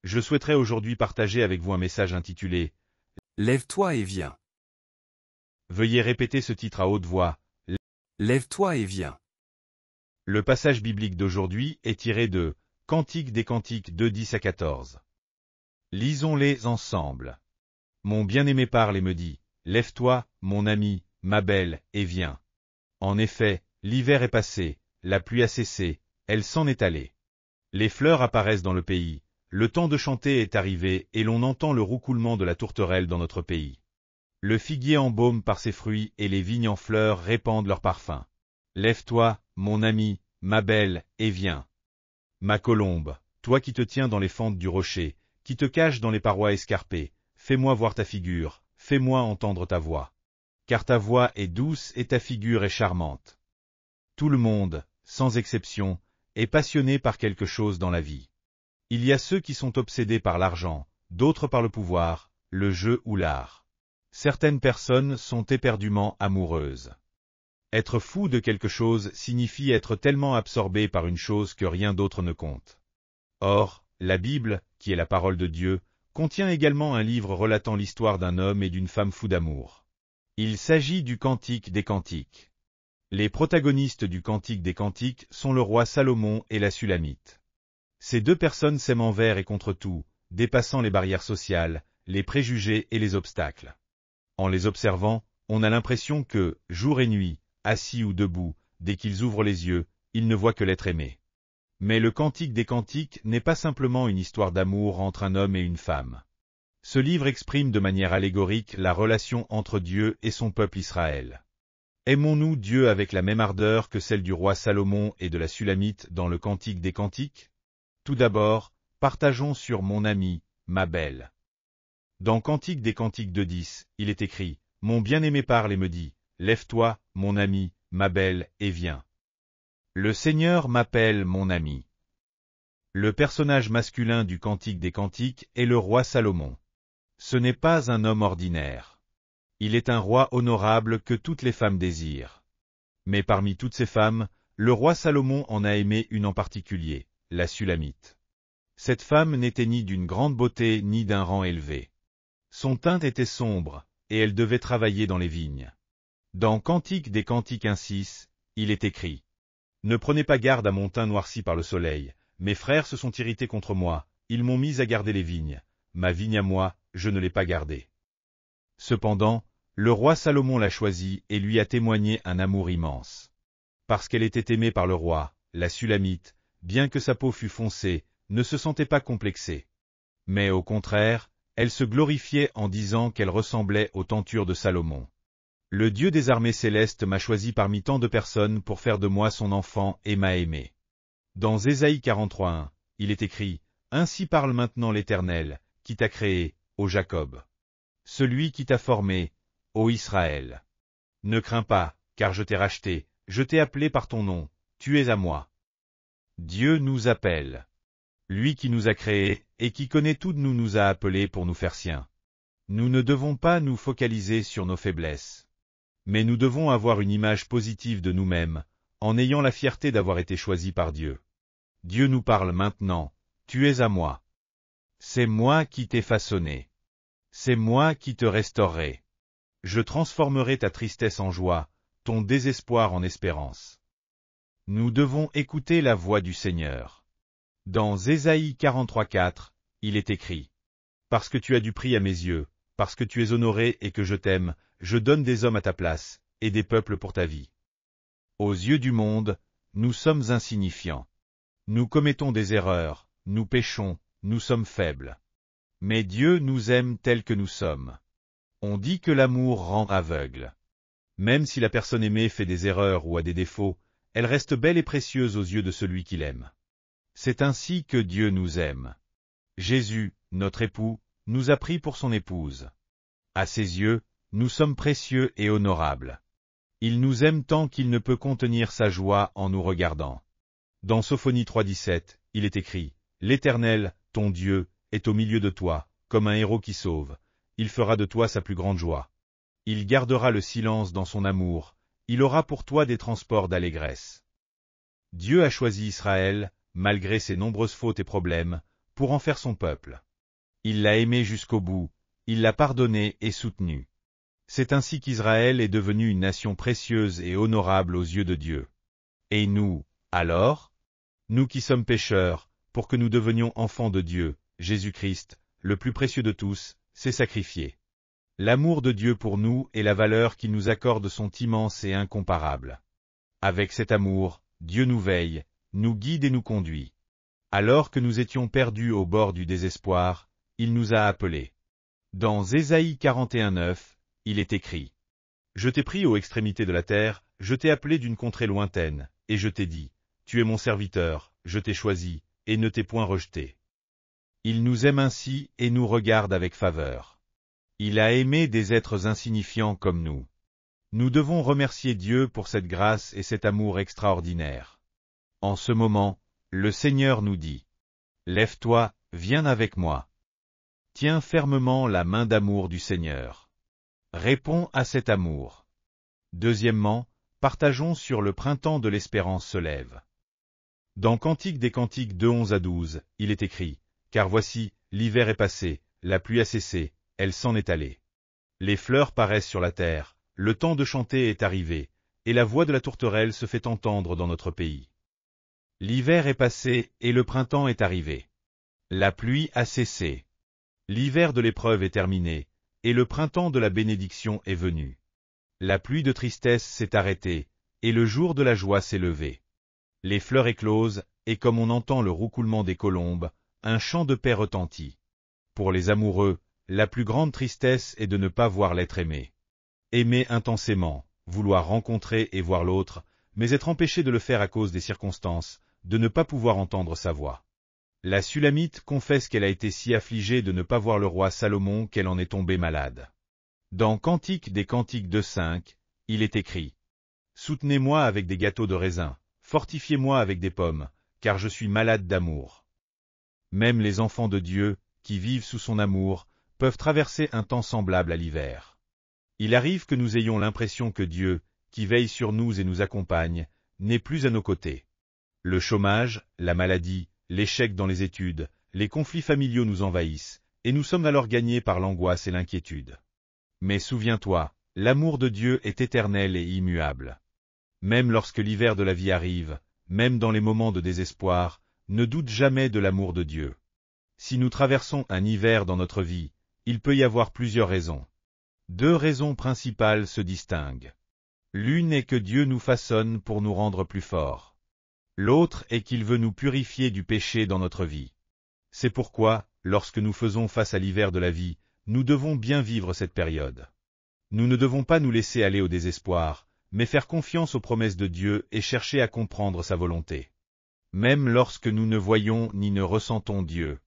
je souhaiterais aujourd'hui partager avec vous un message intitulé « Lève-toi et viens ». Veuillez répéter ce titre à haute voix. Lève-toi et viens. Le passage biblique d'aujourd'hui est tiré de Cantique des Cantiques 2, 10 à 14. Lisons-les ensemble. Mon bien-aimé parle et me dit, lève-toi, mon ami, ma belle, et viens. En effet, l'hiver est passé, la pluie a cessé, elle s'en est allée. Les fleurs apparaissent dans le pays, le temps de chanter est arrivé et l'on entend le roucoulement de la tourterelle dans notre pays. Le figuier embaume par ses fruits et les vignes en fleurs répandent leur parfum. Lève-toi, mon ami, ma belle, et viens. Ma colombe, toi qui te tiens dans les fentes du rocher, qui te caches dans les parois escarpées, fais-moi voir ta figure, fais-moi entendre ta voix. Car ta voix est douce et ta figure est charmante. Tout le monde, sans exception, est passionné par quelque chose dans la vie. Il y a ceux qui sont obsédés par l'argent, d'autres par le pouvoir, le jeu ou l'art. Certaines personnes sont éperdument amoureuses. Être fou de quelque chose signifie être tellement absorbé par une chose que rien d'autre ne compte. Or, la Bible, qui est la parole de Dieu, contient également un livre relatant l'histoire d'un homme et d'une femme fous d'amour. Il s'agit du Cantique des Cantiques. Les protagonistes du Cantique des Cantiques sont le roi Salomon et la Sulamite. Ces deux personnes s'aiment envers et contre tout, dépassant les barrières sociales, les préjugés et les obstacles. En les observant, on a l'impression que, jour et nuit, assis ou debout, dès qu'ils ouvrent les yeux, ils ne voient que l'être aimé. Mais le Cantique des Cantiques n'est pas simplement une histoire d'amour entre un homme et une femme. Ce livre exprime de manière allégorique la relation entre Dieu et son peuple Israël. Aimons-nous Dieu avec la même ardeur que celle du roi Salomon et de la Sulamite dans le Cantique des Cantiques? Tout d'abord, partageons sur mon ami, ma belle. Dans Cantique des Cantiques 2:10, il est écrit, « Mon bien-aimé parle et me dit, lève-toi, mon ami, ma belle, et viens. » Le Seigneur m'appelle mon ami. Le personnage masculin du Cantique des Cantiques est le roi Salomon. Ce n'est pas un homme ordinaire. Il est un roi honorable que toutes les femmes désirent. Mais parmi toutes ces femmes, le roi Salomon en a aimé une en particulier, la Sulamite. Cette femme n'était ni d'une grande beauté ni d'un rang élevé. Son teint était sombre, et elle devait travailler dans les vignes. Dans Cantique des Cantiques 1:6, il est écrit « Ne prenez pas garde à mon teint noirci par le soleil, mes frères se sont irrités contre moi, ils m'ont mis à garder les vignes, ma vigne à moi, je ne l'ai pas gardée. » Cependant, le roi Salomon l'a choisie et lui a témoigné un amour immense. Parce qu'elle était aimée par le roi, la Sulamite, bien que sa peau fût foncée, ne se sentait pas complexée. Mais au contraire, elle se glorifiait en disant qu'elle ressemblait aux tentures de Salomon. Le Dieu des armées célestes m'a choisi parmi tant de personnes pour faire de moi son enfant et m'a aimé. Dans Ésaïe 43:1, il est écrit « Ainsi parle maintenant l'Éternel, qui t'a créé, ô Jacob. Celui qui t'a formé, ô Israël. Ne crains pas, car je t'ai racheté, je t'ai appelé par ton nom, tu es à moi. » Dieu nous appelle. Lui qui nous a créés, et qui connaît tout de nous a appelés pour nous faire siens. Nous ne devons pas nous focaliser sur nos faiblesses. Mais nous devons avoir une image positive de nous-mêmes, en ayant la fierté d'avoir été choisis par Dieu. Dieu nous parle maintenant, tu es à moi. C'est moi qui t'ai façonné. C'est moi qui te restaurerai. Je transformerai ta tristesse en joie, ton désespoir en espérance. Nous devons écouter la voix du Seigneur. Dans Ésaïe 43:4, il est écrit « Parce que tu as du prix à mes yeux, parce que tu es honoré et que je t'aime, je donne des hommes à ta place, et des peuples pour ta vie. » Aux yeux du monde, nous sommes insignifiants. Nous commettons des erreurs, nous péchons, nous sommes faibles. Mais Dieu nous aime tels que nous sommes. On dit que l'amour rend aveugle. Même si la personne aimée fait des erreurs ou a des défauts, elle reste belle et précieuse aux yeux de celui qui l'aime. C'est ainsi que Dieu nous aime. Jésus, notre époux, nous a pris pour son épouse. À ses yeux, nous sommes précieux et honorables. Il nous aime tant qu'il ne peut contenir sa joie en nous regardant. Dans Sophonie 3:17, il est écrit « L'Éternel, ton Dieu, est au milieu de toi, comme un héros qui sauve. Il fera de toi sa plus grande joie. Il gardera le silence dans son amour, il aura pour toi des transports d'allégresse. » Dieu a choisi Israël, malgré ses nombreuses fautes et problèmes, pour en faire son peuple. Il l'a aimé jusqu'au bout, il l'a pardonné et soutenu. C'est ainsi qu'Israël est devenu une nation précieuse et honorable aux yeux de Dieu. Et nous, alors? Nous qui sommes pécheurs, pour que nous devenions enfants de Dieu, Jésus-Christ, le plus précieux de tous, s'est sacrifié. L'amour de Dieu pour nous et la valeur qu'il nous accorde sont immenses et incomparables. Avec cet amour, Dieu nous veille, nous guide et nous conduit. Alors que nous étions perdus au bord du désespoir, il nous a appelés. Dans Ésaïe 41:9, il est écrit: « Je t'ai pris aux extrémités de la terre, je t'ai appelé d'une contrée lointaine, et je t'ai dit, tu es mon serviteur, je t'ai choisi, et ne t'ai point rejeté. » Il nous aime ainsi et nous regarde avec faveur. Il a aimé des êtres insignifiants comme nous. Nous devons remercier Dieu pour cette grâce et cet amour extraordinaire. En ce moment, le Seigneur nous dit: « Lève-toi, viens avec moi. » Tiens fermement la main d'amour du Seigneur. Réponds à cet amour. Deuxièmement, partageons sur le printemps de l'espérance se lève. Dans Cantique des Cantiques 2:11-12, il est écrit: « Car voici, l'hiver est passé, la pluie a cessé, elle s'en est allée. Les fleurs paraissent sur la terre, le temps de chanter est arrivé, et la voix de la tourterelle se fait entendre dans notre pays. L'hiver est passé, et le printemps est arrivé. La pluie a cessé. L'hiver de l'épreuve est terminé, et le printemps de la bénédiction est venu. La pluie de tristesse s'est arrêtée, et le jour de la joie s'est levé. Les fleurs éclosent, et comme on entend le roucoulement des colombes, un chant de paix retentit. Pour les amoureux, la plus grande tristesse est de ne pas voir l'être aimé. Aimer intensément, vouloir rencontrer et voir l'autre, mais être empêché de le faire à cause des circonstances, de ne pas pouvoir entendre sa voix. La Sulamite confesse qu'elle a été si affligée de ne pas voir le roi Salomon qu'elle en est tombée malade. Dans Cantique des Cantiques 2:5, il est écrit: « Soutenez-moi avec des gâteaux de raisin, fortifiez-moi avec des pommes, car je suis malade d'amour. » Même les enfants de Dieu, qui vivent sous son amour, peuvent traverser un temps semblable à l'hiver. Il arrive que nous ayons l'impression que Dieu, qui veille sur nous et nous accompagne, n'est plus à nos côtés. Le chômage, la maladie, l'échec dans les études, les conflits familiaux nous envahissent, et nous sommes alors gagnés par l'angoisse et l'inquiétude. Mais souviens-toi, l'amour de Dieu est éternel et immuable. Même lorsque l'hiver de la vie arrive, même dans les moments de désespoir, ne doute jamais de l'amour de Dieu. Si nous traversons un hiver dans notre vie, il peut y avoir plusieurs raisons. Deux raisons principales se distinguent. L'une est que Dieu nous façonne pour nous rendre plus forts. L'autre est qu'il veut nous purifier du péché dans notre vie. C'est pourquoi, lorsque nous faisons face à l'hiver de la vie, nous devons bien vivre cette période. Nous ne devons pas nous laisser aller au désespoir, mais faire confiance aux promesses de Dieu et chercher à comprendre sa volonté. Même lorsque nous ne voyons ni ne ressentons Dieu.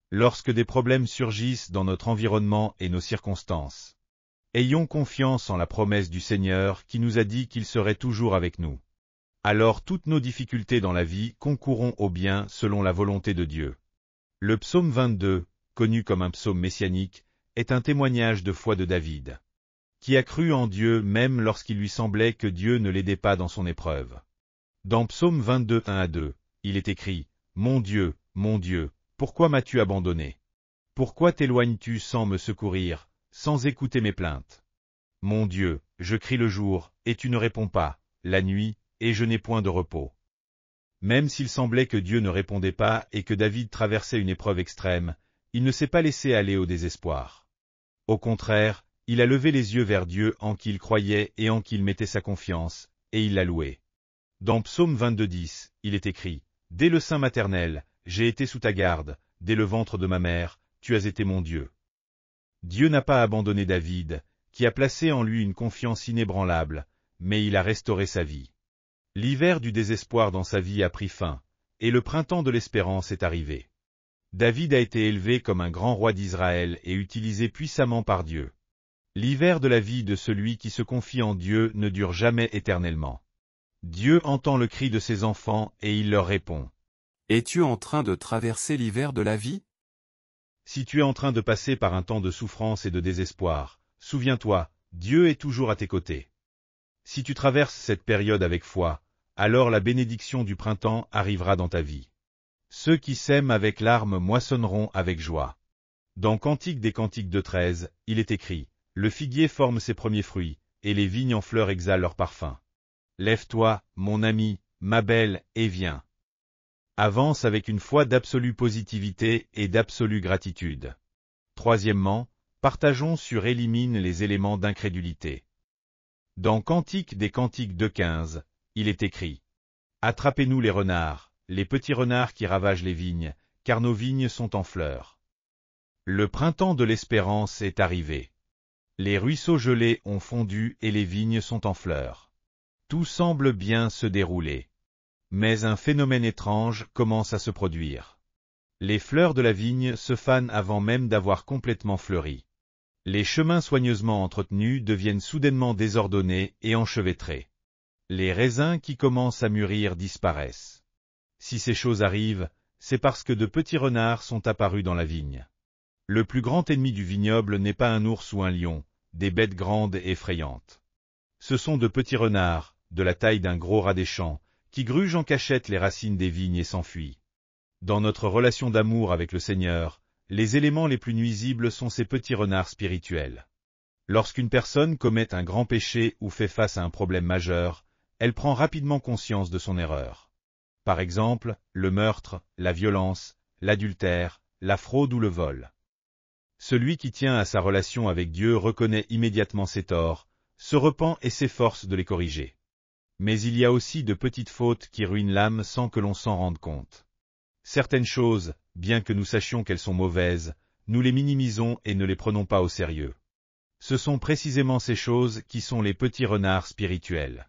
Lorsque des problèmes surgissent dans notre environnement et nos circonstances. Ayons confiance en la promesse du Seigneur qui nous a dit qu'il serait toujours avec nous. Alors toutes nos difficultés dans la vie concourront au bien selon la volonté de Dieu. Le psaume 22, connu comme un psaume messianique, est un témoignage de foi de David, qui a cru en Dieu même lorsqu'il lui semblait que Dieu ne l'aidait pas dans son épreuve. Dans psaume 22, 1-2, il est écrit: « Mon Dieu, pourquoi m'as-tu abandonné? Pourquoi t'éloignes-tu sans me secourir, sans écouter mes plaintes? Mon Dieu, je crie le jour, et tu ne réponds pas, la nuit, et je n'ai point de repos. » Même s'il semblait que Dieu ne répondait pas et que David traversait une épreuve extrême, il ne s'est pas laissé aller au désespoir. Au contraire, il a levé les yeux vers Dieu en qui il croyait et en qui il mettait sa confiance, et il l'a loué. Dans psaume 22:10, il est écrit: « Dès le sein maternel, j'ai été sous ta garde, dès le ventre de ma mère, tu as été mon Dieu. » Dieu n'a pas abandonné David, qui a placé en lui une confiance inébranlable, mais il a restauré sa vie. L'hiver du désespoir dans sa vie a pris fin, et le printemps de l'espérance est arrivé. David a été élevé comme un grand roi d'Israël et utilisé puissamment par Dieu. L'hiver de la vie de celui qui se confie en Dieu ne dure jamais éternellement. Dieu entend le cri de ses enfants et il leur répond. Es-tu en train de traverser l'hiver de la vie? Si tu es en train de passer par un temps de souffrance et de désespoir, souviens-toi, Dieu est toujours à tes côtés. Si tu traverses cette période avec foi, alors la bénédiction du printemps arrivera dans ta vie. Ceux qui sèment avec larmes moissonneront avec joie. Dans Cantique des Cantiques 2:13, il est écrit, « Le figuier forme ses premiers fruits, et les vignes en fleurs exhalent leur parfum. Lève-toi, mon ami, ma belle, et viens. » Avance avec une foi d'absolue positivité et d'absolue gratitude. Troisièmement, partageons sur élimine les éléments d'incrédulité. Dans Cantique des Cantiques 2:15, il est écrit, « Attrapez-nous les renards, les petits renards qui ravagent les vignes, car nos vignes sont en fleurs. » Le printemps de l'espérance est arrivé. Les ruisseaux gelés ont fondu et les vignes sont en fleurs. Tout semble bien se dérouler. Mais un phénomène étrange commence à se produire. Les fleurs de la vigne se fanent avant même d'avoir complètement fleuri. Les chemins soigneusement entretenus deviennent soudainement désordonnés et enchevêtrés. Les raisins qui commencent à mûrir disparaissent. Si ces choses arrivent, c'est parce que de petits renards sont apparus dans la vigne. Le plus grand ennemi du vignoble n'est pas un ours ou un lion, des bêtes grandes et effrayantes. Ce sont de petits renards, de la taille d'un gros rat des champs, qui grugent en cachette les racines des vignes et s'enfuient. Dans notre relation d'amour avec le Seigneur, les éléments les plus nuisibles sont ces petits renards spirituels. Lorsqu'une personne commet un grand péché ou fait face à un problème majeur, elle prend rapidement conscience de son erreur. Par exemple, le meurtre, la violence, l'adultère, la fraude ou le vol. Celui qui tient à sa relation avec Dieu reconnaît immédiatement ses torts, se repent et s'efforce de les corriger. Mais il y a aussi de petites fautes qui ruinent l'âme sans que l'on s'en rende compte. Certaines choses, bien que nous sachions qu'elles sont mauvaises, nous les minimisons et ne les prenons pas au sérieux. Ce sont précisément ces choses qui sont les petits renards spirituels.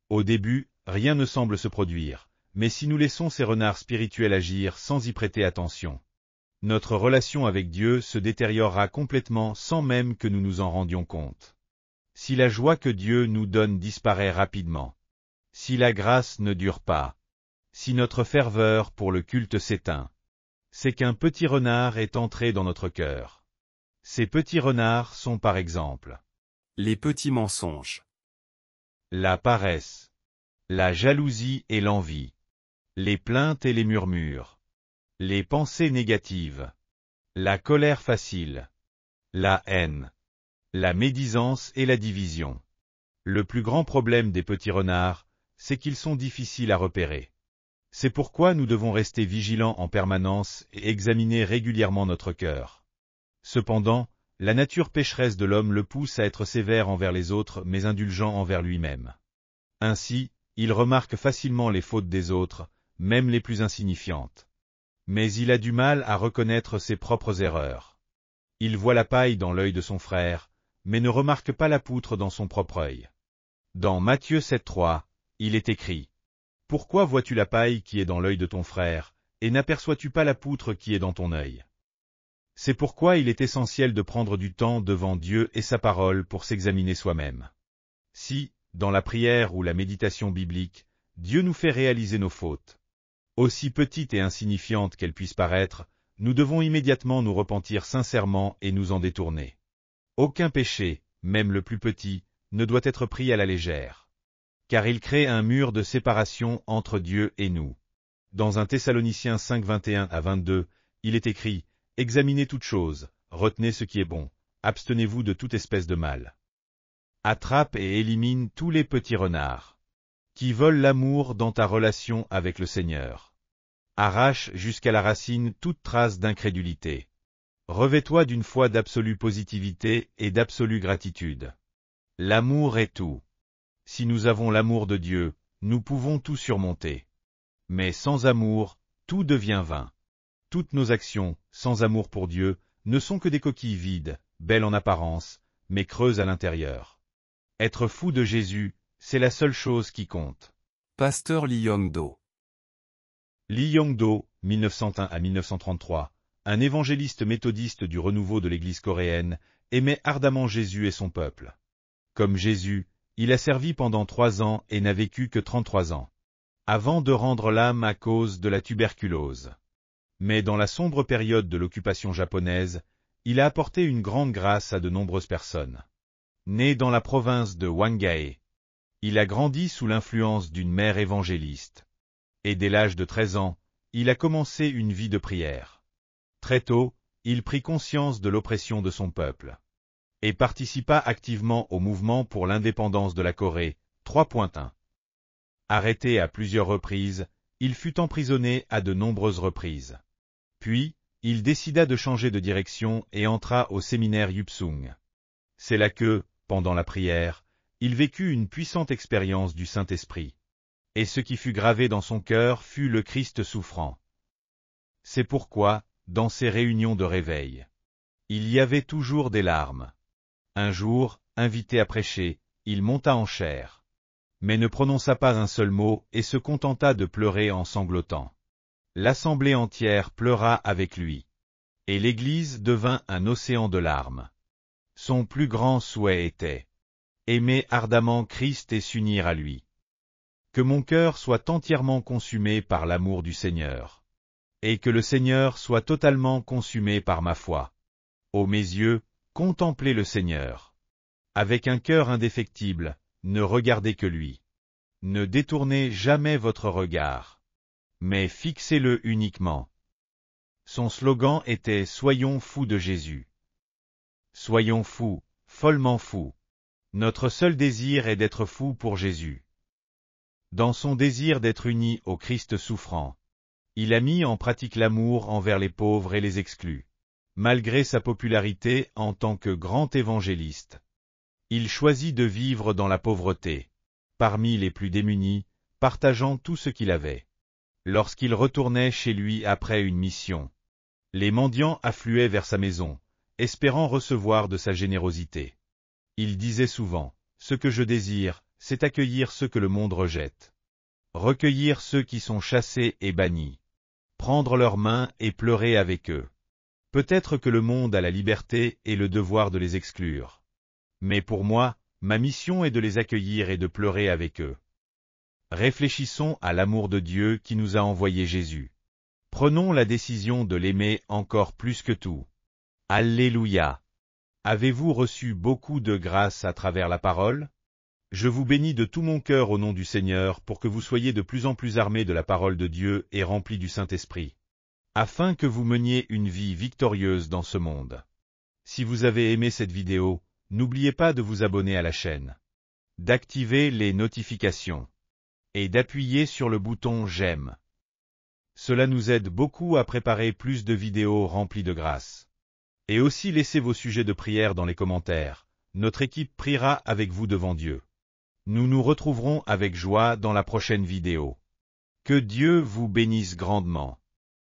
Au début, rien ne semble se produire, mais si nous laissons ces renards spirituels agir sans y prêter attention, notre relation avec Dieu se détériorera complètement sans même que nous nous en rendions compte. Si la joie que Dieu nous donne disparaît rapidement, si la grâce ne dure pas, si notre ferveur pour le culte s'éteint, c'est qu'un petit renard est entré dans notre cœur. Ces petits renards sont par exemple les petits mensonges, la paresse, la jalousie et l'envie, les plaintes et les murmures, les pensées négatives, la colère facile, la haine, la médisance et la division. Le plus grand problème des petits renards, c'est qu'ils sont difficiles à repérer. C'est pourquoi nous devons rester vigilants en permanence et examiner régulièrement notre cœur. Cependant, la nature pécheresse de l'homme le pousse à être sévère envers les autres mais indulgent envers lui-même. Ainsi, il remarque facilement les fautes des autres, même les plus insignifiantes. Mais il a du mal à reconnaître ses propres erreurs. Il voit la paille dans l'œil de son frère, mais ne remarque pas la poutre dans son propre œil. Dans Matthieu 7:3, il est écrit, « Pourquoi vois-tu la paille qui est dans l'œil de ton frère, et n'aperçois-tu pas la poutre qui est dans ton œil ?» C'est pourquoi il est essentiel de prendre du temps devant Dieu et sa parole pour s'examiner soi-même. Si, dans la prière ou la méditation biblique, Dieu nous fait réaliser nos fautes, aussi petites et insignifiantes qu'elles puissent paraître, nous devons immédiatement nous repentir sincèrement et nous en détourner. Aucun péché, même le plus petit, ne doit être pris à la légère, car il crée un mur de séparation entre Dieu et nous. Dans 1 Thessaloniciens 5:21-22, il est écrit, « Examinez toutes choses, retenez ce qui est bon, abstenez-vous de toute espèce de mal. » Attrape et élimine tous les petits renards qui volent l'amour dans ta relation avec le Seigneur. Arrache jusqu'à la racine toute trace d'incrédulité. Revêt-toi d'une foi d'absolue positivité et d'absolue gratitude. L'amour est tout. Si nous avons l'amour de Dieu, nous pouvons tout surmonter. Mais sans amour, tout devient vain. Toutes nos actions, sans amour pour Dieu, ne sont que des coquilles vides, belles en apparence, mais creuses à l'intérieur. Être fou de Jésus, c'est la seule chose qui compte. Pasteur Lee Young-do. Lee Young-do, 1901 à 1933, un évangéliste méthodiste du renouveau de l'Église coréenne, aimait ardemment Jésus et son peuple. Comme Jésus, il a servi pendant 3 ans et n'a vécu que 33 ans, avant de rendre l'âme à cause de la tuberculose. Mais dans la sombre période de l'occupation japonaise, il a apporté une grande grâce à de nombreuses personnes. Né dans la province de Hwanghae, il a grandi sous l'influence d'une mère évangéliste. Et dès l'âge de 13 ans, il a commencé une vie de prière. Très tôt, il prit conscience de l'oppression de son peuple et participa activement au mouvement pour l'indépendance de la Corée. 3.1. Arrêté à plusieurs reprises, il fut emprisonné à de nombreuses reprises. Puis, il décida de changer de direction et entra au séminaire Yupsung. C'est là que, pendant la prière, il vécut une puissante expérience du Saint-Esprit. Et ce qui fut gravé dans son cœur fut le Christ souffrant. C'est pourquoi, dans ces réunions de réveil, il y avait toujours des larmes. Un jour, invité à prêcher, il monta en chair, mais ne prononça pas un seul mot et se contenta de pleurer en sanglotant. L'assemblée entière pleura avec lui, et l'Église devint un océan de larmes. Son plus grand souhait était aimer ardemment Christ et s'unir à lui. Que mon cœur soit entièrement consumé par l'amour du Seigneur, et que le Seigneur soit totalement consumé par ma foi. Ô mes yeux, contemplez le Seigneur. Avec un cœur indéfectible, ne regardez que lui. Ne détournez jamais votre regard, mais fixez-le uniquement. Son slogan était « Soyons fous de Jésus ». Soyons fous, follement fous. Notre seul désir est d'être fous pour Jésus. Dans son désir d'être uni au Christ souffrant, il a mis en pratique l'amour envers les pauvres et les exclus. Malgré sa popularité en tant que grand évangéliste, il choisit de vivre dans la pauvreté, parmi les plus démunis, partageant tout ce qu'il avait. Lorsqu'il retournait chez lui après une mission, les mendiants affluaient vers sa maison, espérant recevoir de sa générosité. Il disait souvent, « Ce que je désire, c'est accueillir ceux que le monde rejette, recueillir ceux qui sont chassés et bannis, prendre leurs mains et pleurer avec eux. Peut-être que le monde a la liberté et le devoir de les exclure. Mais pour moi, ma mission est de les accueillir et de pleurer avec eux. » Réfléchissons à l'amour de Dieu qui nous a envoyé Jésus. Prenons la décision de l'aimer encore plus que tout. Alléluia! Avez-vous reçu beaucoup de grâce à travers la parole? Je vous bénis de tout mon cœur au nom du Seigneur pour que vous soyez de plus en plus armés de la parole de Dieu et remplis du Saint-Esprit, afin que vous meniez une vie victorieuse dans ce monde. Si vous avez aimé cette vidéo, n'oubliez pas de vous abonner à la chaîne, d'activer les notifications et d'appuyer sur le bouton « J'aime ». Cela nous aide beaucoup à préparer plus de vidéos remplies de grâce. Et aussi laissez vos sujets de prière dans les commentaires, notre équipe priera avec vous devant Dieu. Nous nous retrouverons avec joie dans la prochaine vidéo. Que Dieu vous bénisse grandement.